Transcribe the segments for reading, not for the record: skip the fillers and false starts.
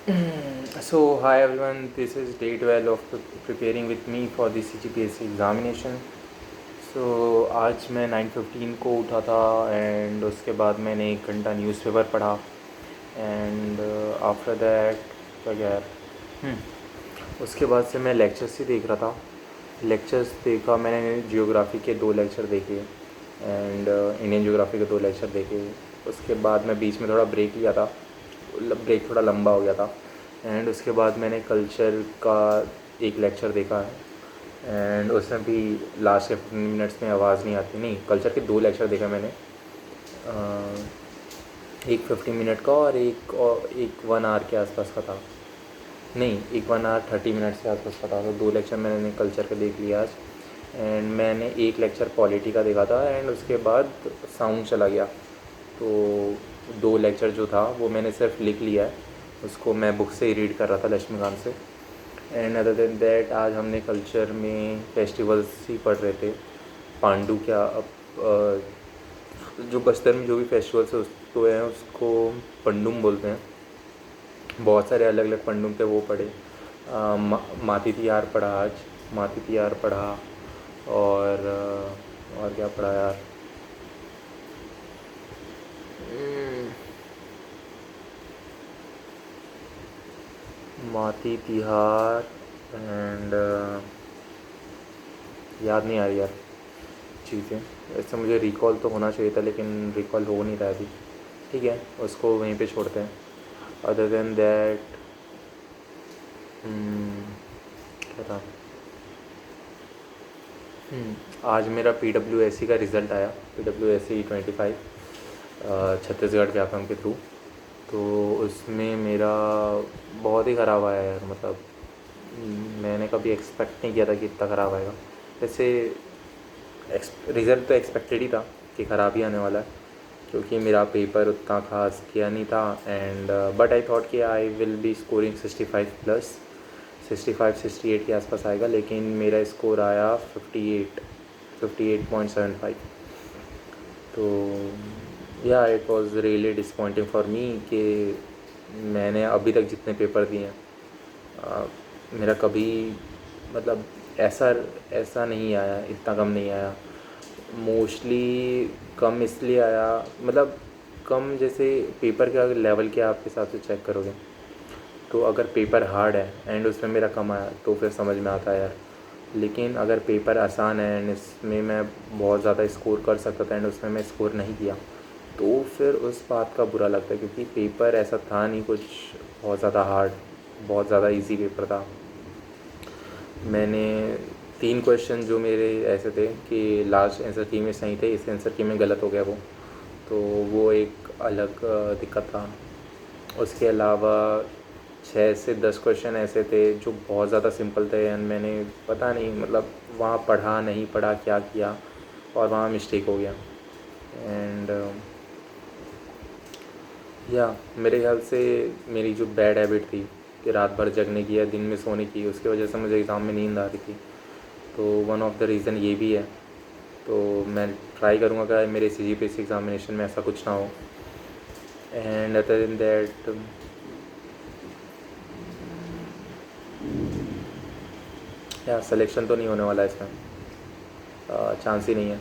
So, hi everyone, this is day 12 of preparing with me for the CGPSC examination. So, आज मैं 9:15 को उठा था एंड उसके बाद मैंने 1 घंटा न्यूज़पेपर पढ़ा एंड आफ्टर दैट क्या क्या यार उसके बाद से मैं लेक्चर्स ही देख रहा था। लेक्चर्स देखा मैंने, जियोग्राफी के 2 लेक्चर देखे एंड इंडियन जियोग्राफी के 2 लेक्चर देखे। उसके बाद मैं बीच में थोड़ा ब्रेक लिया था, ब्रेक थोड़ा लंबा हो गया था एंड उसके बाद मैंने कल्चर का 1 लेक्चर देखा है एंड उसमें भी लास्ट के 15 मिनट्स में आवाज़ नहीं आती। नहीं, कल्चर के 2 लेक्चर देखा मैंने, एक 50 मिनट का और एक 1 आवर के आसपास का था। नहीं, एक 1 आवर 30 मिनट्स के आसपास का था। तो 2 लेक्चर मैंने कल्चर का देख लिया आज एंड मैंने 1 लेक्चर पॉलिटी का देखा था एंड उसके बाद साउंड चला गया। तो 2 लेक्चर जो था वो मैंने सिर्फ लिख लिया है, उसको मैं बुक से ही रीड कर रहा था लक्ष्मीकांत से। एंड अदर देन दैट आज हमने कल्चर में फेस्टिवल्स ही पढ़ रहे थे। पांडु क्या जो बस्तर में जो भी फेस्टिवल्स है उसको हैं उसको पंडुम बोलते हैं। बहुत सारे अलग अलग पंडुम थे, वो पढ़े। माती तिहार पढ़ा आज, माती तिहार पढ़ा और क्या पढ़ा यार, माती तिहार एंड याद नहीं आ रही यार चीज़ें। ऐसे मुझे रिकॉल तो होना चाहिए था लेकिन रिकॉल हो नहीं रहा अभी। ठीक है, उसको वहीं पे छोड़ते हैं। अदर देन दैट क्या था, आज मेरा PWSC का रिज़ल्ट आया, PWSC 25 छत्तीसगढ़ व्यापम के थ्रू। तो उसमें मेरा बहुत ही ख़राब आया यार, मतलब मैंने कभी एक्सपेक्ट नहीं किया था कि इतना ख़राब आएगा। वैसे रिज़ल्ट तो एक्सपेक्टेड ही था कि ख़राब ही आने वाला है, क्योंकि मेरा पेपर उतना खास किया नहीं था एंड बट आई थॉट कि I will be scoring 65 plus, 65-68 के आसपास आएगा, लेकिन मेरा स्कोर आया 58.75। तो या it was really disappointing for me कि मैंने अभी तक जितने पेपर दिए हैं मेरा कभी मतलब ऐसा ऐसा नहीं आया, इतना कम नहीं आया। मोस्टली कम इसलिए आया, मतलब कम जैसे पेपर का लेवल क्या आपके हिसाब से चेक करोगे, तो अगर पेपर हार्ड है एंड उसमें मेरा कम आया तो फिर समझ में आता है यार। लेकिन अगर पेपर आसान है एंड इसमें मैं बहुत ज़्यादा स्कोर कर सकता था एंड उसमें मैं स्कोर नहीं किया, तो फिर उस बात का बुरा लगता है, क्योंकि पेपर ऐसा था नहीं कुछ बहुत ज़्यादा हार्ड, बहुत ज़्यादा इजी पेपर था। मैंने 3 क्वेश्चन जो मेरे ऐसे थे कि लास्ट आंसर की में सही थे, इस आंसर की में गलत हो गया तो वो एक अलग दिक्कत था। उसके अलावा 6 से 10 क्वेश्चन ऐसे थे जो बहुत ज़्यादा सिंपल थे एंड मैंने पता नहीं मतलब वहाँ पढ़ा नहीं पढ़ा क्या किया और वहाँ मिस्टेक हो गया। एंड या मेरे ख्याल से मेरी जो बैड हैबिट थी कि रात भर जगने की या दिन में सोने की, उसकी वजह से मुझे एग्ज़ाम में नींद आ रही थी। तो वन ऑफ द रीज़न ये भी है। तो मैं ट्राई करूँगा कि मेरे CGPSC एग्ज़ामिनेशन में ऐसा कुछ ना हो। एंड अदर देन दैट या सिलेक्शन तो नहीं होने वाला है इसमें, चांस ही नहीं है।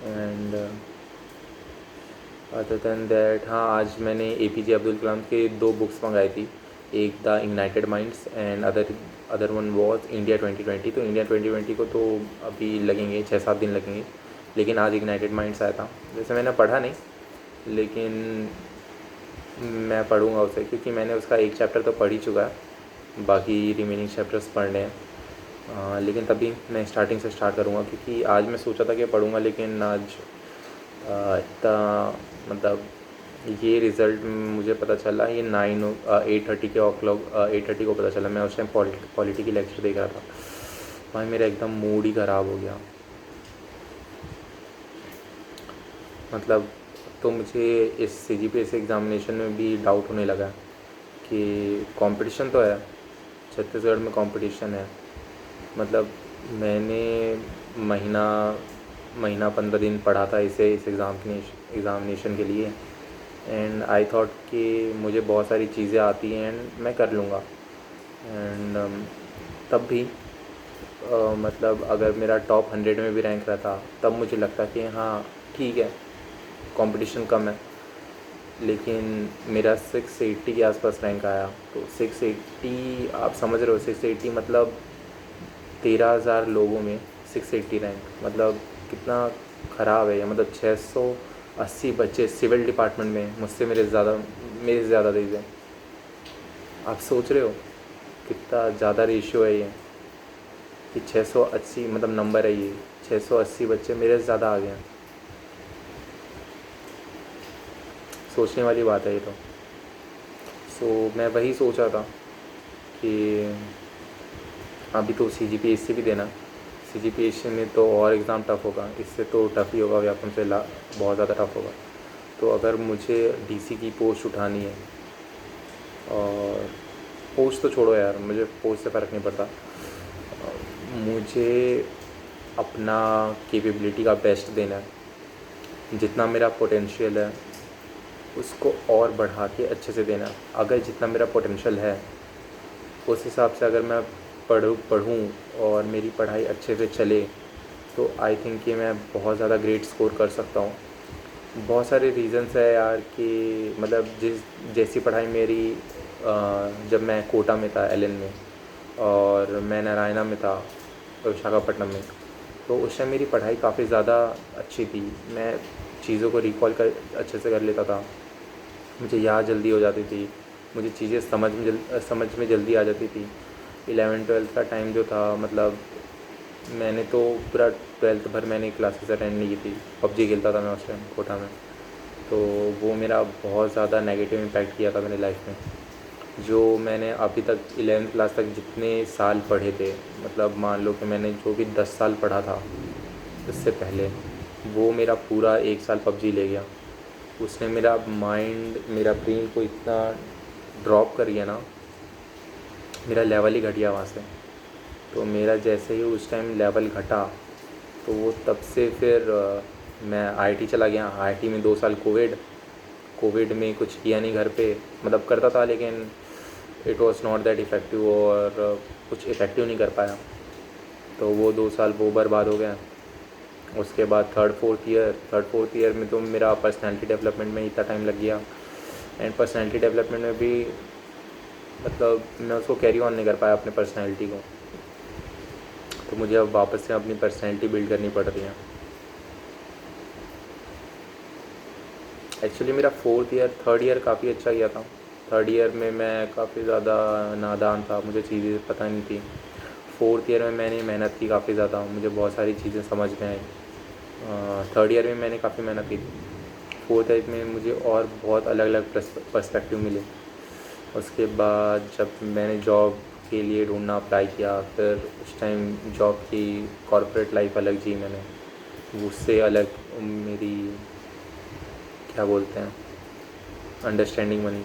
एंड अदर देन दैट हाँ, आज मैंने APJ अब्दुल कलाम के 2 बुक्स मंगाई थी, एक the ignited minds and other one was India 2020। तो इंडिया 2020 को तो अभी लगेंगे 6-7 दिन लगेंगे, लेकिन आज इग्नाइटेड माइंड्स आया था। वैसे मैंने पढ़ा नहीं, लेकिन मैं पढ़ूँगा उसे, क्योंकि मैंने उसका 1 चैप्टर तो पढ़ ही चुका है, बाकी रिमेनिंग चैप्टर्स पढ़ने हैं। लेकिन तभी मैं स्टार्टिंग से स्टार्ट करूँगा, क्योंकि आज मैं सोचा था कि पढ़ूँगा, लेकिन आज इतना मतलब ये रिज़ल्ट मुझे पता चला ये 8:30 के o'clock 8:30 को पता चला। मैं उस टाइम पॉलिटी की लेक्चर देख रहा था, भाई मेरा एकदम मूड ही ख़राब हो गया। मतलब तो मुझे इस CGPSC एग्ज़ामिनेशन में भी डाउट होने लगा कि कंपटीशन तो है, छत्तीसगढ़ में कंपटीशन है। मतलब मैंने महीना 15 दिन पढ़ा था इस एग्ज़ामिनेशन के लिए एंड आई थॉट कि मुझे बहुत सारी चीज़ें आती हैं एंड मैं कर लूँगा। एंड तब भी मतलब अगर मेरा टॉप 100 में भी रैंक रहता तब मुझे लगता कि हाँ ठीक है, कंपटीशन कम है। लेकिन मेरा 680 के आसपास रैंक आया। तो 680 आप समझ रहे हो, 680 मतलब 13,000 लोगों में 680 रैंक, मतलब कितना ख़राब है ये। मतलब 680 बच्चे सिविल डिपार्टमेंट में मुझसे मेरे से ज़्यादा तेज़ हैं। आप सोच रहे हो कितना ज़्यादा रेशियो है ये, कि 680 मतलब नंबर है ये, 680 बच्चे मेरे से ज़्यादा आ गए हैं। सोचने वाली बात है ये तो। मैं वही सोचा था कि अभी तो CGPSC भी देना। CGPSC में तो और एग्ज़ाम टफ़ होगा, इससे तो टफ़ ही होगा, व्यापम से बहुत ज़्यादा टफ़ होगा। तो अगर मुझे DC की पोस्ट उठानी है, और पोस्ट तो छोड़ो यार, मुझे पोस्ट से फ़र्क नहीं पड़ता, मुझे अपना कैपेबिलिटी का बेस्ट देना है। जितना मेरा पोटेंशियल है उसको और बढ़ा के अच्छे से देना। अगर जितना मेरा पोटेंशियल है उस हिसाब से अगर मैं पढ़ूँ और मेरी पढ़ाई अच्छे से चले, तो आई थिंक कि मैं बहुत ज़्यादा ग्रेट स्कोर कर सकता हूँ। बहुत सारे रीज़न्स है यार कि मतलब जैसी पढ़ाई मेरी जब मैं कोटा में था LN में, और मैं नारायणा में था विशाखापट्टनम में, तो उस टाइम मेरी पढ़ाई काफ़ी ज़्यादा अच्छी थी। मैं चीज़ों को रिकॉल कर अच्छे से कर लेता था, मुझे याद जल्दी हो जाती थी, मुझे चीज़ें समझ में जल्दी आ जाती थी। 11th-12th का टाइम जो था, मतलब मैंने तो पूरा 12th भर मैंने क्लासेस अटेंड नहीं की थी। PUBG खेलता था मैं उस टाइम कोटा में। तो वो मेरा बहुत ज़्यादा नेगेटिव इम्पैक्ट किया था मेरी लाइफ में। जो मैंने अभी तक 11th क्लास तक जितने साल पढ़े थे, मतलब मान लो कि मैंने जो भी 10 साल पढ़ा था इससे पहले, वो मेरा पूरा 1 साल PUBG ले गया। उसने मेरा माइंड, मेरा ब्रेन को इतना ड्रॉप कर दिया ना, मेरा लेवल ही घट गया वहाँ से। तो मेरा जैसे ही उस टाइम लेवल घटा, तो वो तब से फिर मैं IIT चला गया। IIT में 2 साल कोविड में कुछ किया नहीं घर पे, मतलब करता था लेकिन it was not that effective, और कुछ इफ़ेक्टिव नहीं कर पाया। तो वो 2 साल वो बर्बाद हो गया। उसके बाद थर्ड फोर्थ ईयर में तो मेरा पर्सनैलिटी डेवलपमेंट में इतना टाइम लग गया। एंड पर्सनैलिटी डेवलपमेंट में भी मतलब मैं उसको कैरी ऑन नहीं कर पाया अपने पर्सनैलिटी को। तो मुझे अब वापस से अपनी पर्सनैलिटी बिल्ड करनी पड़ रही है। एक्चुअली मेरा थर्ड ईयर काफ़ी अच्छा गया था। थर्ड ईयर में मैं काफ़ी ज़्यादा नादान था, मुझे चीज़ें पता नहीं थी। फोर्थ ईयर में मैंने मेहनत की काफ़ी ज़्यादा, मुझे बहुत सारी चीज़ें समझ में आई। थर्ड ईयर में मैंने काफ़ी मेहनत की थी। फोर्थ ईयर में मुझे और बहुत अलग अलग पर्सपेक्टिव मिले। उसके बाद जब मैंने जॉब के लिए ढूंढना अप्लाई किया, फिर उस टाइम जॉब की कॉर्पोरेट लाइफ अलग जी मैंने, उससे अलग मेरी क्या बोलते हैं अंडरस्टैंडिंग बनी।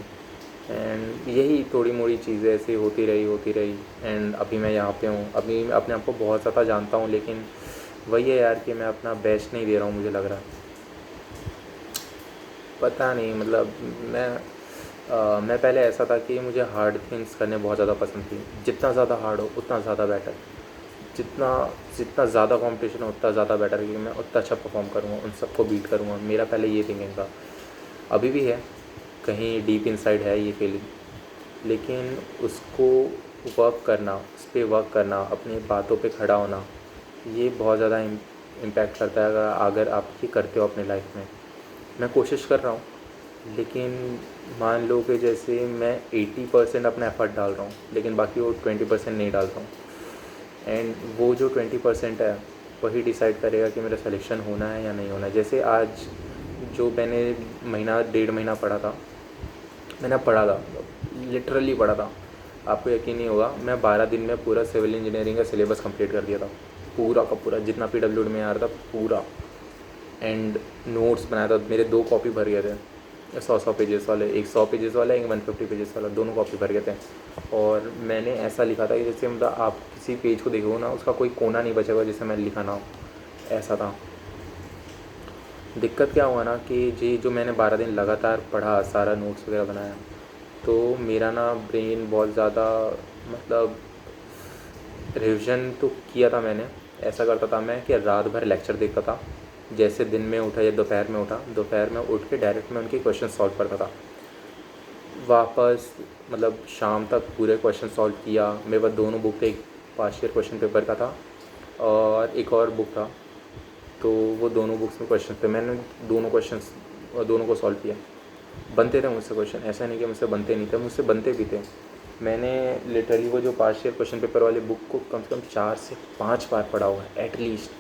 एंड यही थोड़ी मोड़ी चीज़ें ऐसे होती रही। एंड अभी मैं यहाँ पे हूँ। अभी मैं अपने आप को बहुत ज़्यादा जानता हूँ, लेकिन वही है यार कि मैं अपना बेस्ट नहीं दे रहा हूँ, मुझे लग रहा है। पता नहीं, मतलब मैं पहले ऐसा था कि मुझे हार्ड थिंग्स करने बहुत ज़्यादा पसंद थी। जितना ज़्यादा हार्ड हो उतना ज़्यादा बेटर, जितना जितना ज़्यादा कंपटीशन हो उतना ज़्यादा बेटर, क्योंकि मैं उतना अच्छा परफॉर्म करूँगा, उन सबको बीट करूँगा। मेरा पहले ये थिंकिंग था, अभी भी है, कहीं डीप इनसाइड है ये फीलिंग। लेकिन उसको वर्क करना, उस पर वर्क करना, अपनी बातों पे खड़ा होना, ये बहुत ज़्यादा इम्पैक्ट करता है अगर आप ये करते हो अपनी लाइफ में। मैं कोशिश कर रहा हूँ, लेकिन मान लो कि जैसे मैं 80% अपना एफ़र्ट डाल रहा हूँ, लेकिन बाकी वो 20% नहीं डालता हूँ। एंड वो जो 20% है वही डिसाइड करेगा कि मेरा सिलेक्शन होना है या नहीं होना है। जैसे आज जो मैंने महीना 1.5 महीना पढ़ा था, मैंने पढ़ा था, लिटरली पढ़ा था। आपको यकीन नहीं होगा, मैं 12 दिन में पूरा सिविल इंजीनियरिंग का सिलेबस कंप्लीट कर दिया था, पूरा का पूरा, जितना PWD में आ रहा था पूरा। एंड नोट्स बनाया था, मेरे 2 कॉपी भर गए थे, 100 पेजेस वाले, एक 100 पेजेस वाला, एक 150 पेजेस वाला, दोनों कॉपी भर गए थे। और मैंने ऐसा लिखा था कि जैसे मतलब आप किसी पेज को देखोगे ना, उसका कोई कोना नहीं बचेगा जैसे मैंने लिखा ना हो, ऐसा था। दिक्कत क्या हुआ ना कि जी जो मैंने 12 दिन लगातार पढ़ा, सारा नोट्स वगैरह बनाया, तो मेरा ना ब्रेन बहुत ज़्यादा, मतलब रिविज़न तो किया था मैंने। ऐसा करता था मैं कि रात भर लेक्चर देखता था, जैसे दिन में उठा या दोपहर में उठ के डायरेक्ट मैं उनके क्वेश्चन सॉल्व करता था। वापस मतलब शाम तक पूरे क्वेश्चन सॉल्व किया। मेरे पास दोनों बुक थे, एक पास्ट ईयर क्वेश्चन पेपर का था और एक और बुक था, तो वो दोनों बुक्स में क्वेश्चन थे। मैंने दोनों क्वेश्चंस दोनों को सॉल्व किया। बनते थे मुझसे क्वेश्चन, ऐसा नहीं कि मुझसे बनते नहीं थे, मुझसे बनते भी थे। मैंने लिटरली वो जो पास्ट ईयर क्वेश्चन पेपर वाली बुक को कम से कम 4 से 5 बार पढ़ा हुआ है एटलीस्ट,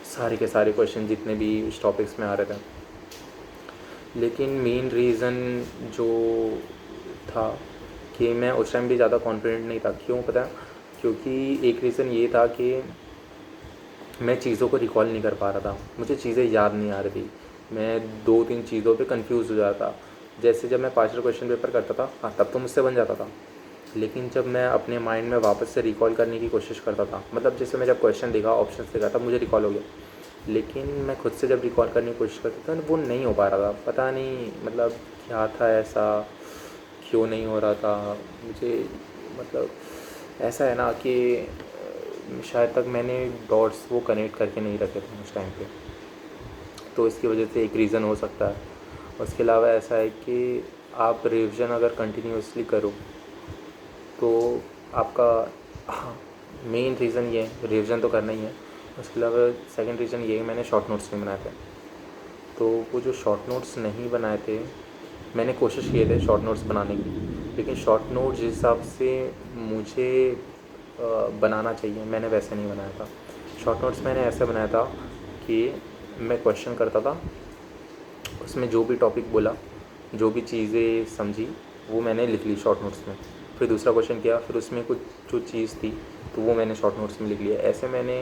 सारे के सारे क्वेश्चन जितने भी इस टॉपिक्स में आ रहे थे। लेकिन मेन रीज़न जो था कि मैं उस टाइम भी ज़्यादा कॉन्फिडेंट नहीं था। क्यों पता है? क्योंकि एक रीज़न ये था कि मैं चीज़ों को रिकॉल नहीं कर पा रहा था, मुझे चीज़ें याद नहीं आ रही थी। मैं 2-3 चीज़ों पे कंफ्यूज हो जाता था। जैसे जब मैं पास्ट ईयर क्वेश्चन पेपर करता था, हाँ तब तो मुझसे बन जाता था। लेकिन जब मैं अपने माइंड में वापस से रिकॉल करने की कोशिश करता था, मतलब जैसे मैं जब क्वेश्चन देखा, ऑप्शंस देखा, तब मुझे रिकॉल हो गया। लेकिन मैं खुद से जब रिकॉल करने की कोशिश करता था, वो नहीं हो पा रहा था। पता नहीं मतलब क्या था ऐसा, क्यों नहीं हो रहा था मुझे। मतलब ऐसा है ना कि शायद तक मैंने डॉट्स वो कनेक्ट करके नहीं रखे थे उस टाइम पे, तो इसकी वजह से एक रीज़न हो सकता है। उसके अलावा ऐसा है कि आप रिविज़न अगर कंटिन्यूअसली करो तो आपका, हाँ, मेन रीज़न ये है, रिविज़न तो करना ही है। उसके अलावा सेकंड रीज़न ये है, मैंने शॉर्ट नोट्स नहीं बनाए थे। तो वो जो शॉर्ट नोट्स नहीं बनाए थे, मैंने कोशिश किए थे शॉर्ट नोट्स बनाने की, लेकिन शॉर्ट नोट्स जिस हिसाब से मुझे बनाना चाहिए मैंने वैसे नहीं बनाया था। शॉर्ट नोट्स मैंने ऐसे बनाया था कि मैं क्वेश्चन करता था, उसमें जो भी टॉपिक बोला, जो भी चीज़ें समझी, वो मैंने लिख ली शॉर्ट नोट्स में। फिर दूसरा क्वेश्चन किया, फिर उसमें कुछ जो चीज़ थी तो वो मैंने शॉर्ट नोट्स में लिख लिया। ऐसे मैंने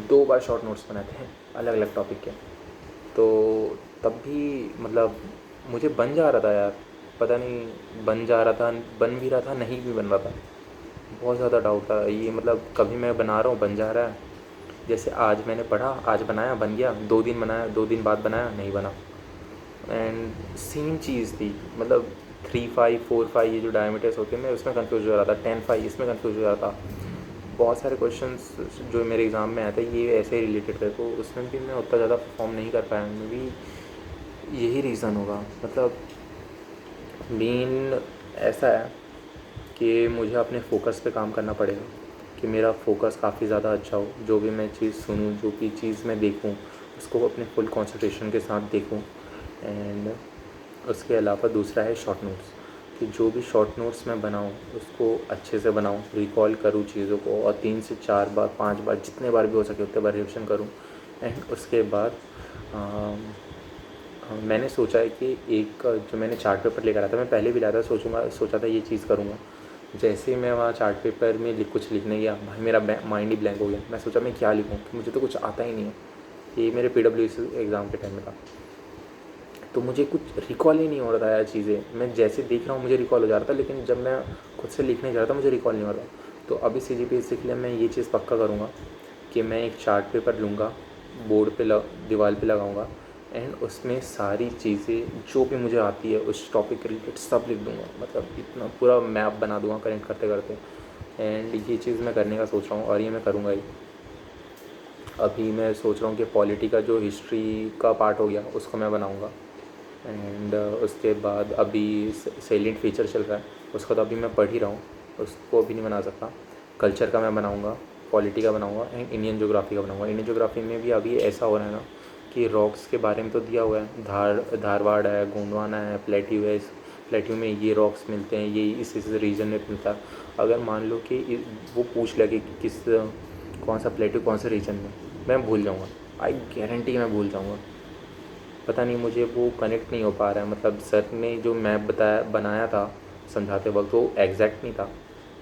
2 बार शॉर्ट नोट्स बनाए थे अलग अलग टॉपिक के। तो तब भी मतलब मुझे बन जा रहा था यार, पता नहीं बन जा रहा था, बन भी रहा था, नहीं भी बन रहा था। बहुत ज़्यादा डाउट था ये, मतलब कभी मैं बना रहा हूँ बन जा रहा है, जैसे आज मैंने पढ़ा, आज बनाया बन गया, 2 दिन बनाया, 2 दिन बाद बनाया नहीं बना। एंड सेम चीज़ थी, मतलब 3-5 4-5 ये जो डायमीटर्स होते हैं, मैं उसमें कंफ्यूज हो रहा था, 10-5 इसमें कंफ्यूज हो रहा था। बहुत सारे क्वेश्चंस जो मेरे एग्ज़ाम में आए थे ये ऐसे ही रिलेटेड थे, तो उसमें भी मैं उतना ज़्यादा परफॉर्म नहीं कर पाया। मे भी यही रीज़न होगा। मतलब मेन ऐसा है कि मुझे अपने फ़ोकस पे काम करना पड़ेगा कि मेरा फ़ोकस काफ़ी ज़्यादा अच्छा हो, जो भी मैं चीज़ सुनूँ, जो भी चीज़ मैं देखूँ उसको अपने फुल कंसंट्रेशन के साथ देखूँ। एंड उसके अलावा दूसरा है शॉर्ट नोट्स, कि जो भी शॉर्ट नोट्स मैं बनाऊँ उसको अच्छे से बनाऊँ, रिकॉल करूँ चीज़ों को, और 3 से 4 बार 5 बार जितने बार भी हो सके उतने बार रिविज़न करूँ। एंड उसके बाद मैंने सोचा है कि एक जो मैंने चार्ट पेपर लेकर आया था, मैं पहले भी लाया था, सोचा था ये चीज़ करूँगा। जैसे ही मैं वहाँ चार्ट पेपर में कुछ लिखने गया, भाई मेरा माइंड ही ब्लैंक हो गया। मैं सोचा मैं क्या लिखूँ, कि मुझे तो कुछ आता ही नहीं है। ये मेरे PWC एग्ज़ाम के टाइम में था, तो मुझे कुछ रिकॉल ही नहीं हो रहा था यार चीज़ें। मैं जैसे देख रहा हूँ मुझे रिकॉल हो जा रहा था, लेकिन जब मैं खुद से लिखने जा रहा था मुझे रिकॉल नहीं हो रहा था। तो अभी CGPSC के लिए मैं ये चीज़ पक्का करूँगा कि मैं एक चार्ट पेपर लूँगा, बोर्ड पे दीवार पे लगाऊँगा, एंड उसमें सारी चीज़ें जो भी मुझे आती है उस टॉपिक के रिलेटेड सब लिख दूँगा। मतलब इतना पूरा मैप बना दूँगा कनेक्ट करते करते। एंड ये चीज़ मैं करने का सोच रहा हूँ और ये मैं करूँगा ही। अभी मैं सोच रहा हूँ कि पॉलिटी का जो हिस्ट्री का पार्ट हो गया उसको मैं बनाऊँगा। एंड उसके बाद अभी सेलिएंट फीचर चल रहा है, उसको तो अभी मैं पढ़ ही रहा हूँ, उसको अभी नहीं बना सकता। कल्चर का मैं बनाऊँगा, पॉलिटी का बनाऊँगा, एंड इंडियन ज्योग्राफी का बनाऊँगा। इंडियन ज्योग्राफी में भी अभी ऐसा हो रहा है ना कि रॉक्स के बारे में तो दिया हुआ है, धारवाड़ है, गोंडवाना है, प्लेट्यू है, प्लेट्यू में ये रॉक्स मिलते हैं, ये इस रीजन में मिलता है। अगर मान लो कि वो पूछ लगे कि किस कौन सा प्लेट्यू कौन से रीजन में, मैं भूल जाऊँगा, आई गारंटी मैं भूल जाऊँगा। पता नहीं मुझे वो कनेक्ट नहीं हो पा रहा है। मतलब सर ने जो मैप बनाया था समझाते वक्त वो एग्जैक्ट नहीं था,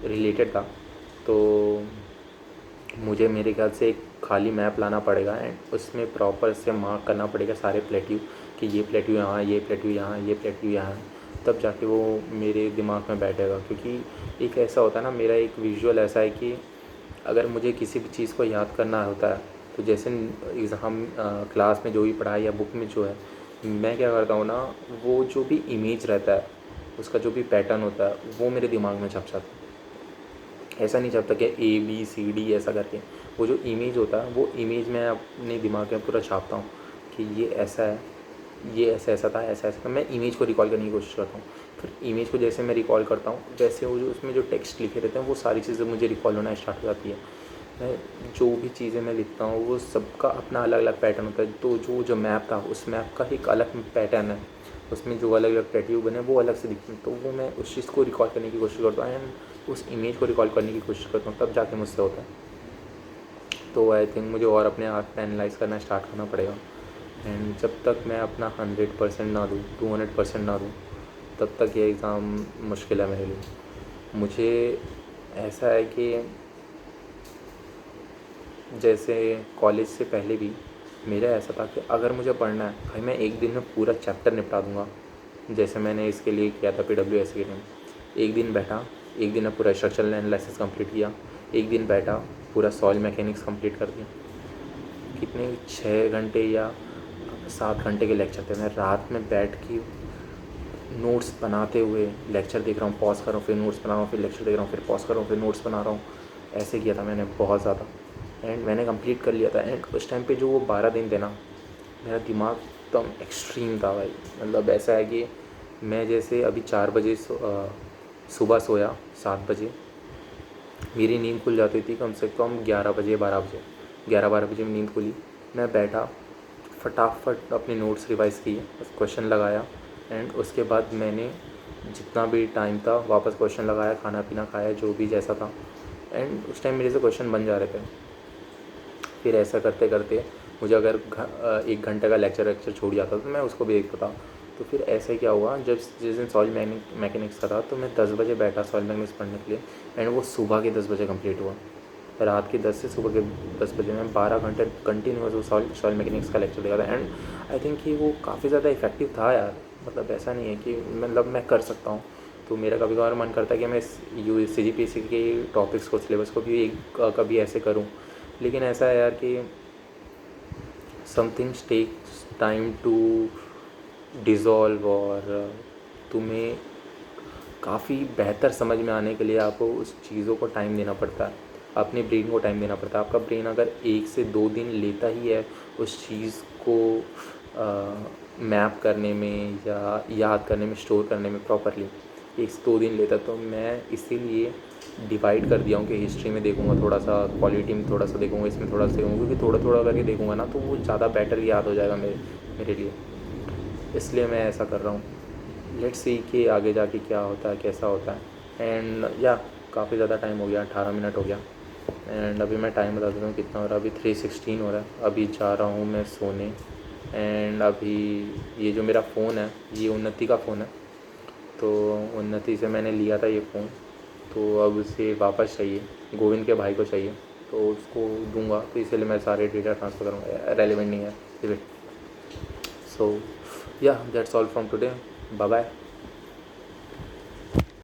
रिलेटेड था। तो मुझे मेरे ख्याल से एक खाली मैप लाना पड़ेगा एंड उसमें प्रॉपर से मार्क करना पड़ेगा सारे प्लेट्यू, कि ये प्लेट्यू यहाँ, ये प्लेट्यू यहाँ, ये प्लेट्यू यहाँ, तब जाके वो मेरे दिमाग में बैठेगा। क्योंकि एक ऐसा होता है ना, मेरा एक विजुअल ऐसा है कि अगर मुझे किसी भी चीज़ को याद करना होता है तो जैसे एग्ज़ाम क्लास में जो भी पढ़ाई या बुक में जो है, मैं क्या करता हूँ ना, वो जो भी इमेज रहता है, उसका जो भी पैटर्न होता है, वो मेरे दिमाग में छप जाता है। ऐसा नहीं छपता कि ABCD ऐसा करके, वो जो इमेज होता है वो इमेज मैं अपने दिमाग में पूरा छापता हूँ कि ये ऐसा है, ये ऐसा ऐसा था, ऐसा ऐसा था। मैं इमेज को रिकॉल करने की कोशिश करता हूँ। फिर इमेज को जैसे मैं रिकॉल करता हूँ, वैसे वो जो उसमें जो टेक्स्ट लिखे रहते हैं, वो सारी चीज़ें मुझे रिकॉल होना स्टार्ट हो जाती है। मैं जो भी चीज़ें मैं लिखता हूँ, वो सबका अपना अलग अलग पैटर्न होता है। तो जो मैप था, उस मैप का एक अलग पैटर्न है, उसमें जो अलग अलग टैटू बने वो अलग से दिखते हैं। तो वो मैं उस चीज़ को रिकॉल करने की कोशिश करता हूँ एंड उस इमेज को रिकॉल करने की कोशिश करता हूँ, तब जाके मुझसे होता है। तो आई थिंक मुझे और अपने आर्ट को एनालाइज़ करना स्टार्ट करना पड़ेगा। एंड जब तक मैं अपना 100% ना दूँ, 200% ना दूँ, तब तक ये एग्ज़ाम मुश्किल है मेरे लिए। मुझे ऐसा है कि जैसे कॉलेज से पहले भी मेरा ऐसा था कि अगर मुझे पढ़ना है भाई, मैं एक दिन में पूरा चैप्टर निपटा दूँगा। जैसे मैंने इसके लिए किया था PWS के लिए, एक दिन बैठा, एक दिन में पूरा स्ट्रक्चरल एनालिसिस कंप्लीट किया, एक दिन बैठा पूरा सॉइल मैकेनिक्स कंप्लीट कर दिया। कितने 6 घंटे या 7 घंटे के लेक्चर थे, मैं रात में बैठ के नोट्स बनाते हुए लेक्चर देख रहा हूँ, पॉज कर रहा हूँ, फिर नोट्स बना रहा हूँ, फिर लेक्चर देख रहा हूँ, फिर पॉज कर रहा हूँ, फिर नोट्स बना रहा हूँ। ऐसे किया था मैंने बहुत ज़्यादा, एंड मैंने कंप्लीट कर लिया था। एंड उस टाइम पे जो वो 12 दिन थे ना, मेरा दिमाग एकदम एक्सट्रीम था भाई। मतलब ऐसा है कि मैं जैसे अभी 4 बजे सुबह सोया, 7 बजे मेरी नींद खुल जाती थी कम से कम 11 बजे, 12 बजे, 11-12 बजे में नींद खुली। मैं बैठा, फटाफट अपने नोट्स रिवाइज़ किए, बस क्वेश्चन लगाया, एंड उसके बाद मैंने जितना भी टाइम था वापस क्वेश्चन लगाया, खाना पीना खाया, जो भी जैसा था, एंड उस टाइम मेरे से क्वेश्चन बन जा रहे थे। फिर ऐसा करते करते मुझे अगर 1 घंटे का लेक्चर छूट जाता तो मैं उसको भी देखता था। तो फिर ऐसे क्या हुआ, जब जिस दिन सॉइल मैकेनिक्स का था, तो मैं 10 बजे बैठा सॉइल मैकेनिक्स पढ़ने के लिए, एंड वो सुबह के 10 बजे कंप्लीट हुआ। रात के 10 से सुबह के 10 बजे में 12 घंटे कंटिन्यूस वो सॉइल मैकेनिक्स का लेक्चर देखा था। एंड आई थिंक कि वो काफ़ी ज़्यादा इफेक्टिव था यार। मतलब ऐसा नहीं है कि मतलब मैं कर सकता हूँ। तो मेरा कभी कभार मन करता है कि मैं CGPSC के टॉपिक्स को, सिलेबस को भी कभी ऐसे करूँ, लेकिन ऐसा है यार कि somethings takes time to dissolve, और तुम्हें काफ़ी बेहतर समझ में आने के लिए आपको उस चीज़ों को टाइम देना पड़ता है, अपने ब्रेन को टाइम देना पड़ता है। आपका ब्रेन अगर 1 से 2 दिन लेता ही है उस चीज़ को मैप करने में या याद करने में, स्टोर करने में प्रॉपरली, 1 से 2 दिन लेता, तो मैं इसीलिए डिवाइड कर दिया हूँ कि हिस्ट्री में देखूँगा थोड़ा सा, पॉलिटी में थोड़ा सा देखूँगा, इसमें थोड़ा सा देखूँगा, क्योंकि थोड़ा थोड़ा करके देखूँगा ना, तो वो ज़्यादा बेटर याद हो जाएगा मेरे लिए। इसलिए मैं ऐसा कर रहा हूँ। लेट्स सी कि आगे जाके क्या होता है, कैसा होता है। एंड या काफ़ी ज़्यादा टाइम हो गया, 18 मिनट हो गया, एंड अभी मैं टाइम बता देता हूँ कितना हो रहा है। अभी 3:16 हो रहा है। अभी जा रहा हूँ मैं सोने। एंड अभी ये जो मेरा फ़ोन है, ये उन्नति का फ़ोन है, तो उन्नति से मैंने लिया था ये फ़ोन, तो अब उसे वापस चाहिए, गोविंद के भाई को चाहिए, तो उसको दूंगा, तो इसलिए मैं सारे डेटा ट्रांसफ़र करूँगा। रेलेवेंट नहीं है, so yeah that's all from today, bye bye.